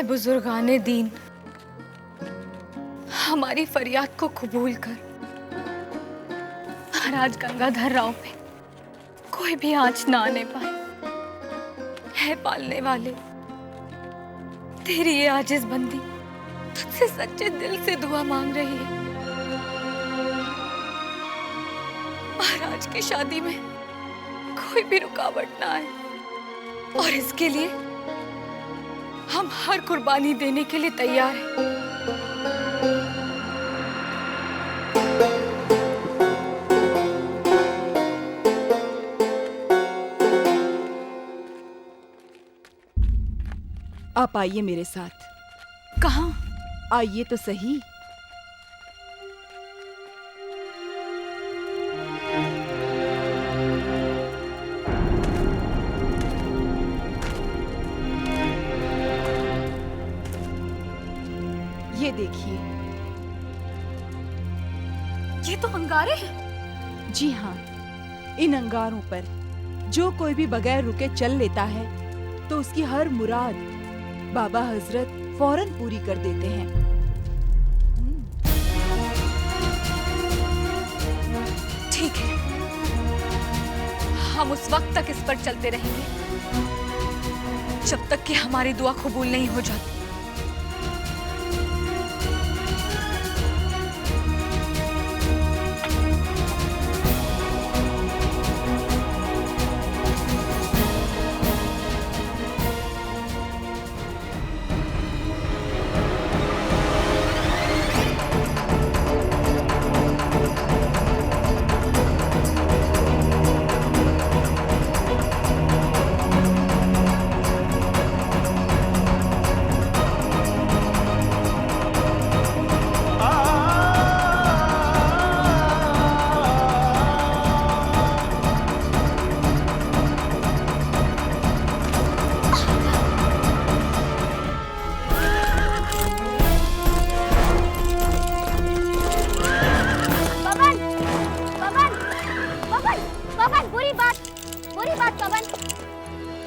ऐ बुजुर्गाने दीन, हमारी फरियाद को कबूल कर। महाराज गंगाधर राव पे कोई भी आंच ना आने पाए। है पालने वाले, तेरी ये आजिज बंदी तुझसे सच्चे दिल से दुआ मांग रही है। महाराज की शादी में कोई भी रुकावट ना आए, और इसके लिए हम हर कुर्बानी देने के लिए तैयार हैं। आप आइए मेरे साथ। कहाँ? आइए तो सही। ये देखिए। ये तो अंगारे हैं। जी हाँ, इन अंगारों पर जो कोई भी बगैर रुके चल लेता है तो उसकी हर मुराद बाबा हजरत फौरन पूरी कर देते हैं। ठीक है, हम उस वक्त तक इस पर चलते रहेंगे जब तक कि हमारी दुआ कबूल नहीं हो जाती।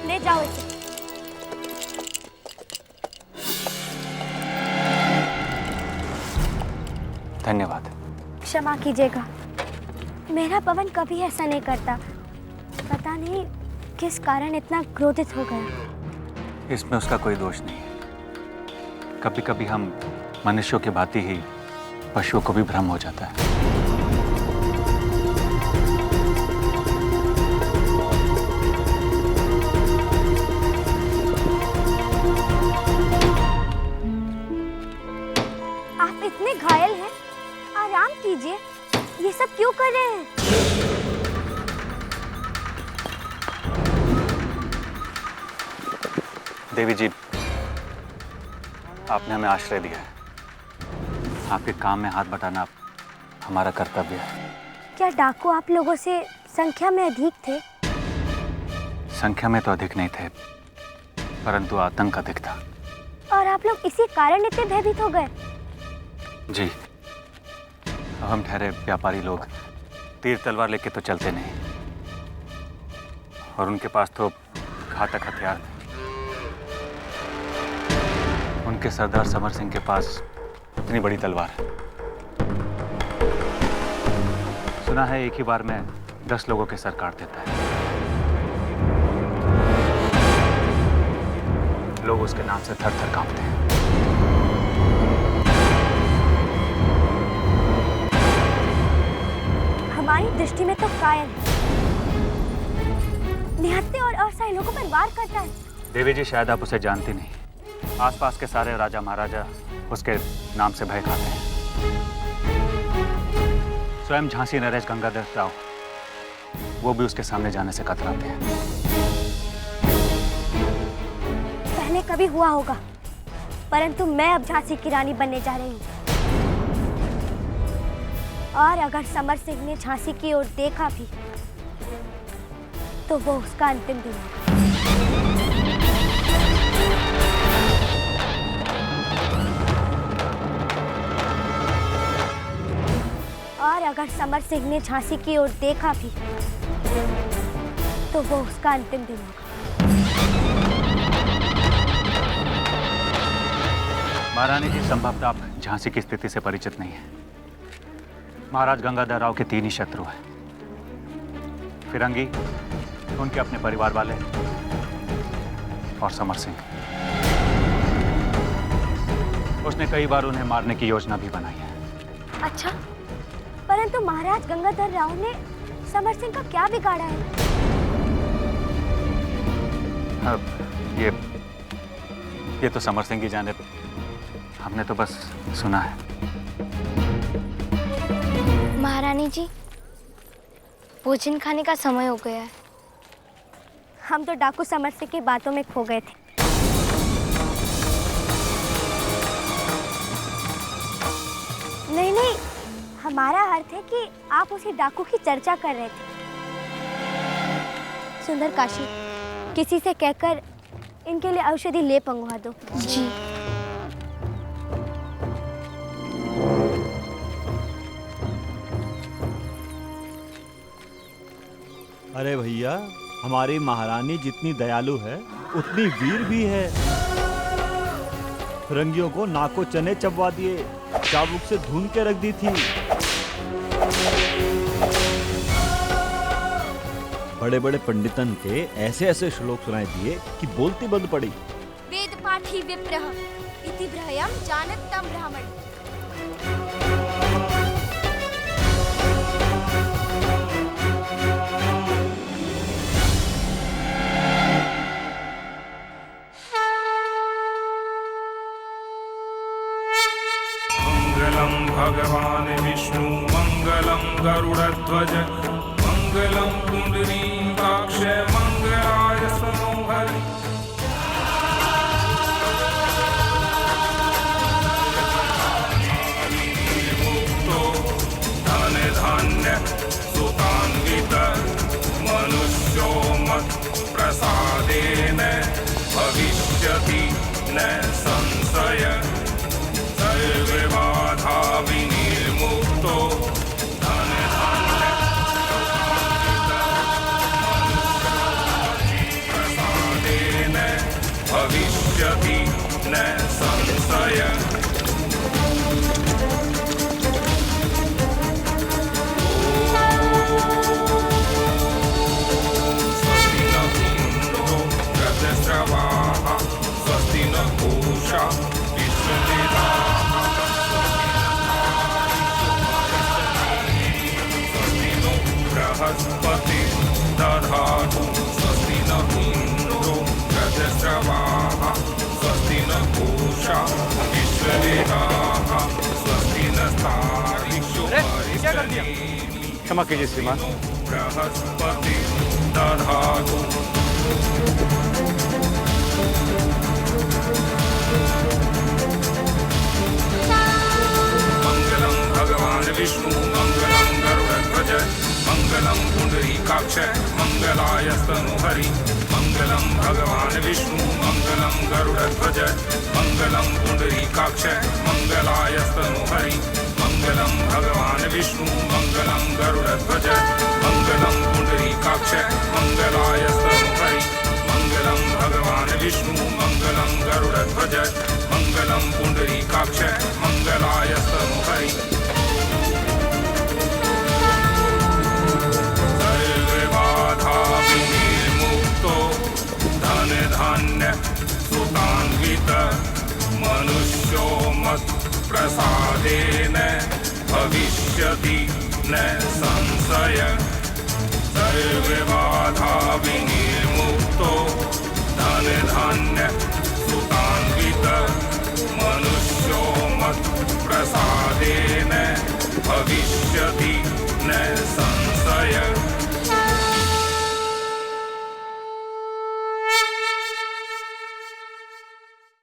ले जाओ इसे। धन्यवाद। क्षमा कीजिएगा, मेरा पवन कभी ऐसा नहीं करता। पता नहीं किस कारण इतना क्रोधित हो गया। इसमें उसका कोई दोष नहीं है। कभी कभी हम मनुष्यों की भांति ही पशुओं को भी भ्रम हो जाता है। आप इतने घायल हैं, आराम कीजिए। ये सब क्यों कर रहे हैं? देवी जी, आपने हमें आश्रय दिया है। आपके काम में हाथ बटाना हमारा कर्तव्य है। क्या डाकू आप लोगों से संख्या में अधिक थे? संख्या में तो अधिक नहीं थे, परंतु आतंक अधिक था। और आप लोग इसी कारण इतने भयभीत हो गए? जी, अब हम ठहरे व्यापारी लोग तीर तलवार लेके तो चलते नहीं, और उनके पास तो घातक हथियार थे। उनके सरदार समर सिंह के पास इतनी बड़ी तलवार है। सुना है एक ही बार में 10 लोगों के सर काट देता है। लोग उसके नाम से थर थर कांपते हैं। हमारी दृष्टि में तो कायल है, निहत्थे और असहाय लोगों पर वार करता है। देवी जी, शायद आप उसे जानती नहीं। आसपास के सारे राजा महाराजा उसके नाम से भय खाते हैं। स्वयं झांसी नरेश गंगाधर राव, वो भी उसके सामने जाने से कतराते हैं। पहले कभी हुआ होगा, परंतु मैं अब झांसी की रानी बनने जा रही हूँ। और अगर समर सिंह ने झांसी की ओर देखा भी तो वो उसका अंतिम दिन होगा। और अगर समर सिंह ने झांसी की ओर देखा भी तो वो उसका अंतिम दिन होगा। महारानी जी, संभवतः आप झांसी की स्थिति से परिचित नहीं है। महाराज गंगाधर राव के 3 ही शत्रु हैं। फिरंगी, उनके अपने परिवार वाले और समर सिंह। उसने कई बार उन्हें मारने की योजना भी बनाई है। अच्छा, परंतु महाराज गंगाधर राव ने समर सिंह का क्या बिगाड़ा है? अब ये तो समर सिंह की जाने, हमने तो बस सुना है। महारानी जी, भोजन खाने का समय हो गया है। हम तो डाकू समर सिंह की बातों में खो गए थे। नहीं नहीं, हमारा अर्थ है कि आप उसी डाकू की चर्चा कर रहे थे। सुंदर काशी, किसी से कहकर इनके लिए औषधि ले मंगवा दो। जी। अरे भैया, हमारी महारानी जितनी दयालु है उतनी वीर भी है। फिरंगियों को नाको चने चबवा दिए, चाबुक से धुन के रख दी थी। बड़े बड़े पंडितन के ऐसे ऐसे श्लोक सुनाई दिए कि बोलती बंद पड़ी। वेद पाठी विप्रह इति ब्रह्मं जानत तं ब्राह्मण। मंगलम भगवान विष्णु मंगलम गरुड़ध्वज मंगलम पुंडरीकाक्ष मंगलाय मनोहरि। मुक्तो धन धान्य सुतान्वित मनुष्यो मत् प्रसादेन भविष्यति न संशय। सर्वबाधा विनिर्मुक्तो धन धान्य प्रसादेन भविष्यति न संशय। स्वस्ति न इन्द्रो वृद्धश्रवाः स्वस्ति न पूषा विश्ववेदाः बृहस्पति दधातु। स्वस्ति न इन्द्रो वृद्धश्रवाः स्वस्ति न पूषा विश्ववेदाः स्वस्ति नस्तारिषु परिषदेहि। क्षमा कीजिए श्रीमान। बृहस्पति दधातु। मंगलम भगवान विष्णु मंगलम गरुड़ध्वज मंगलम पुंडरीकाक्ष मंगलाय तनूहरि। मंगलम भगवान विष्णु मंगलम गरुड़ध्वज मंगलम पुंडरीकाक्ष मंगलाय तनूहरि। मंगलम भगवान विष्णु मंगलम गरुड़ध्वज मंगलम पुंडरीकाक्ष मंगलाय तनूहरि। मंगलम भगवान विष्णु मंगलम गरुड़ध्वज मंगलम पुंडरीकाक्ष मंगलाय तनूहरि। सर्वबाधा विनिर्मुक्तो धन धान्य सुतान्वित मनुष्यो मत् प्रसादेन भविष्यति न संशय। सर्वबाधा विनिर्मुक्तो धन धान्य सुतान्वित मनुष्यो मत् प्रसादेन भविष्यति न संशय।